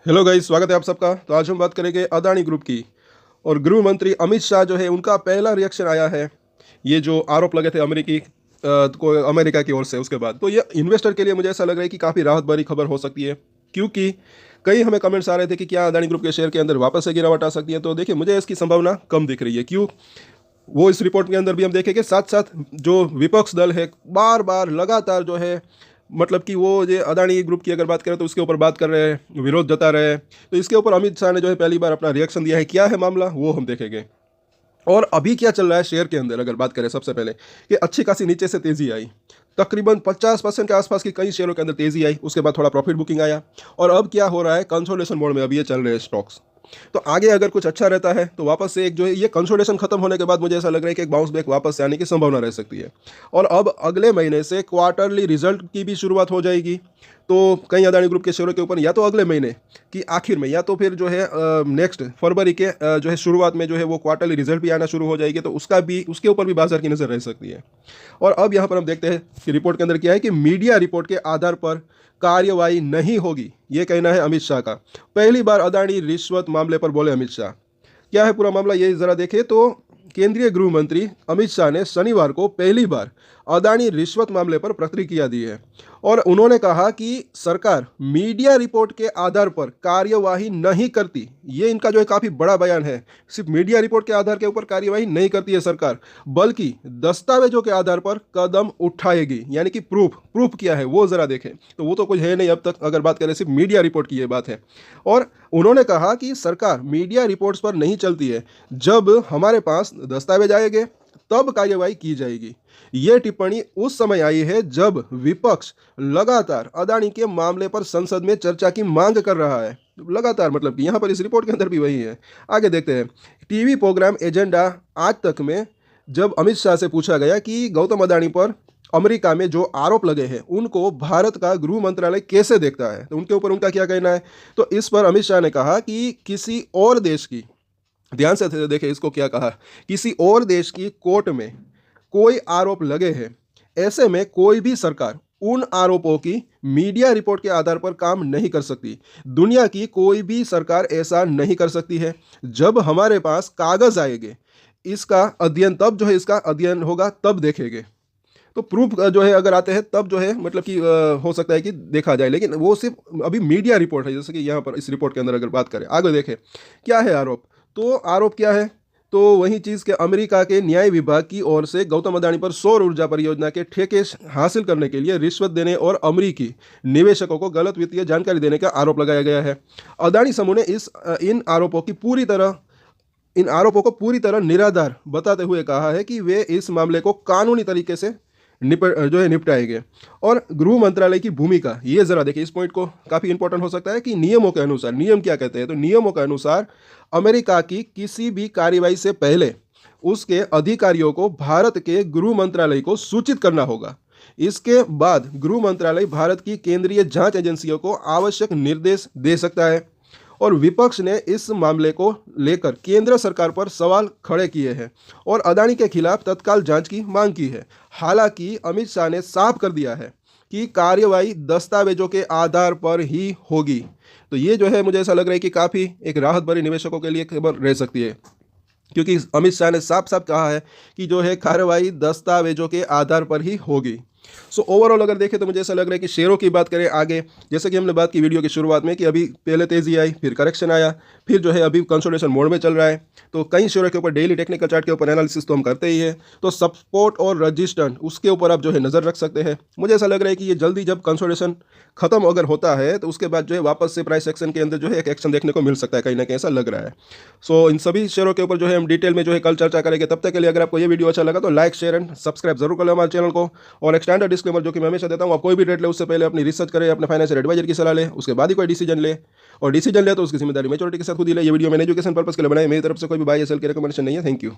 Hello guys, स्वागत है आप सबका। तो आज हम बात करेंगे अदानी ग्रुप की। और गृह मंत्री अमित शाह जो है उनका पहला रिएक्शन आया है ये जो आरोप लगे थे अमेरिका की ओर से। उसके बाद तो ये इन्वेस्टर के लिए मुझे ऐसा लग रहा है कि काफ़ी राहत भरी खबर हो सकती है, क्योंकि कई हमें कमेंट्स आ रहे थे कि क्या अदानी ग्रुप के शेयर के अंदर वापस से गिरावट आ सकती है। तो देखिए, मुझे इसकी संभावना कम दिख रही है। क्यों? वो इस रिपोर्ट के अंदर भी हम देखेंगे। साथ साथ जो विपक्ष दल है बार बार लगातार जो है, मतलब कि वो जो अदानी ग्रुप की अगर बात करें तो उसके ऊपर बात कर रहे हैं, विरोध जता रहे हैं। तो इसके ऊपर अमित शाह ने जो है पहली बार अपना रिएक्शन दिया है। क्या है मामला वो हम देखेंगे। और अभी क्या चल रहा है शेयर के अंदर अगर बात करें, सबसे पहले कि अच्छी खासी नीचे से तेजी आई, तकरीबन 50% के आसपास की कई शेयरों के अंदर तेजी आई। उसके बाद थोड़ा प्रॉफिट बुकिंग आया और अब क्या हो रहा है, कंसोलिडेशन मोड में अभी ये चल रहे हैं स्टॉक्स। तो आगे अगर कुछ अच्छा रहता है तो वापस से एक जो है ये कंसोलिडेशन खत्म होने के बाद मुझे ऐसा लग रहा है कि एक बाउंस बैक वापस से आने की संभावना रह सकती है। और अब अगले महीने से क्वार्टरली रिजल्ट की भी शुरुआत हो जाएगी। तो कई अदानी ग्रुप के शेयरों के ऊपर या तो अगले महीने की आखिर में या तो फिर जो है नेक्स्ट फरवरी के जो है शुरुआत में जो है वो क्वार्टरली रिजल्ट भी आना शुरू हो जाएगी। तो उसके ऊपर भी बाजार की नज़र रह सकती है। और अब यहाँ पर हम देखते हैं कि रिपोर्ट के अंदर क्या है कि मीडिया रिपोर्ट के आधार पर कार्यवाही नहीं होगी, ये कहना है अमित शाह का। पहली बार अदानी रिश्वत मामले पर बोले अमित शाह। क्या है पूरा मामला ये जरा देखें। तो केंद्रीय गृह मंत्री अमित शाह ने शनिवार को पहली बार अदानी रिश्वत मामले पर प्रतिक्रिया दी है। और उन्होंने कहा कि सरकार मीडिया रिपोर्ट के आधार पर कार्यवाही नहीं करती। ये इनका जो है काफ़ी बड़ा बयान है। सिर्फ मीडिया रिपोर्ट के आधार के ऊपर कार्यवाही नहीं करती है सरकार, बल्कि दस्तावेजों के आधार पर कदम उठाएगी। यानी कि प्रूफ क्या है वो ज़रा देखें। तो वो तो कुछ है नहीं अब तक, अगर बात करें सिर्फ मीडिया रिपोर्ट की ये बात है। और उन्होंने कहा कि सरकार मीडिया रिपोर्ट्स पर नहीं चलती है, जब हमारे पास दस्तावेज आएंगे तब कार्यवाही की जाएगी। यह टिप्पणी उस समय आई है जब विपक्ष लगातार अदानी के मामले पर संसद में चर्चा की मांग कर रहा है। लगातार मतलब कि यहां पर इस रिपोर्ट के अंदर भी वही है। आगे देखते हैं। टीवी प्रोग्राम एजेंडा आज तक में जब अमित शाह से पूछा गया कि गौतम अदानी पर अमेरिका में जो आरोप लगे हैं उनको भारत का गृह मंत्रालय कैसे देखता है, तो उनके ऊपर उनका क्या कहना है। तो इस पर अमित शाह ने कहा कि किसी और देश की, ध्यान से देखें इसको, क्या कहा, किसी और देश की कोर्ट में कोई आरोप लगे हैं, ऐसे में कोई भी सरकार उन आरोपों की मीडिया रिपोर्ट के आधार पर काम नहीं कर सकती। दुनिया की कोई भी सरकार ऐसा नहीं कर सकती है। जब हमारे पास कागज आएंगे, इसका अध्ययन तब जो है इसका अध्ययन होगा तब देखेंगे। तो प्रूफ जो है अगर आते हैं तब जो है मतलब कि हो सकता है कि देखा जाए, लेकिन वो सिर्फ अभी मीडिया रिपोर्ट है। जैसे कि यहाँ पर इस रिपोर्ट के अंदर अगर बात करें, आगे देखें क्या है आरोप। तो आरोप क्या है, तो वही चीज़ के अमेरिका के न्याय विभाग की ओर से गौतम अदानी पर सौर ऊर्जा परियोजना के ठेके हासिल करने के लिए रिश्वत देने और अमेरिकी निवेशकों को गलत वित्तीय जानकारी देने का आरोप लगाया गया है। अदानी समूह ने इन आरोपों को पूरी तरह निराधार बताते हुए कहा है कि वे इस मामले को कानूनी तरीके से निपटाएंगे। और गृह मंत्रालय की भूमिका ये जरा देखिए, इस पॉइंट को काफ़ी इंपॉर्टेंट हो सकता है कि नियमों के अनुसार, नियम क्या कहते हैं, तो नियमों के अनुसार अमेरिका की किसी भी कार्रवाई से पहले उसके अधिकारियों को भारत के गृह मंत्रालय को सूचित करना होगा। इसके बाद गृह मंत्रालय भारत की केंद्रीय जांच एजेंसियों को आवश्यक निर्देश दे सकता है। और विपक्ष ने इस मामले को लेकर केंद्र सरकार पर सवाल खड़े किए हैं और अदानी के खिलाफ तत्काल जांच की मांग की है। हालांकि अमित शाह ने साफ कर दिया है कि कार्यवाही दस्तावेजों के आधार पर ही होगी। तो ये जो है मुझे ऐसा लग रहा है कि काफ़ी एक राहत भरी निवेशकों के लिए खबर रह सकती है, क्योंकि अमित शाह ने साफ साफ कहा है कि जो है कार्रवाई दस्तावेजों के आधार पर ही होगी। सो ओवरऑल अगर देखें तो मुझे ऐसा लग रहा है कि शेयरों की बात करें आगे, जैसे कि हमने बात की वीडियो की शुरुआत में कि अभी पहले तेजी आई, फिर करेक्शन आया, फिर जो है अभी कंसोलिडेशन मोड में चल रहा है। तो कई शेयरों के ऊपर डेली टेक्निकल चार्ट के ऊपर एनालिसिस तो हम करते ही है। तो सपोर्ट और रजिस्टेंस उसके ऊपर आप जो है नज़र रख सकते हैं। मुझे ऐसा लग रहा है कि ये जल्दी जब कंसोलिडेशन खत्म अगर होता है तो उसके बाद जो है वापस से प्राइस एक्शन के अंदर जो है एक एक्शन देखने को मिल सकता है, कहीं ना कहीं ऐसा लग रहा है। सो इन सभी शेयरों के ऊपर जो है हम डिटेल में जो है कल चर्चा करेंगे। तब तक के लिए अगर आपको ये वीडियो अच्छा लगा तो लाइक, शेयर एंड सब्सक्राइब जरूर कर लो हमारे चैनल को। और एक स्टैंडर्ड डिस्क्लेमर जो कि मैं हमेशा देता हूँ, आप कोई भी ट्रेड ले उससे पहले अपनी रिसर्च करें, अपने फाइनेंशियल एडवाइजर की सलाह ले, उसके बाद ही कोई डिसीजन ले। और डिसीजन ले तो उसकी जिम्मेदारी मैच्योरिटी के साथ खुद ही ले। ये वीडियो मैंने एजुकेशन पर्पस के लिए बनाई, मेरी तरफ से कोई भी बाय या सेल की रिकमेंडेशन नहीं है। Thank you.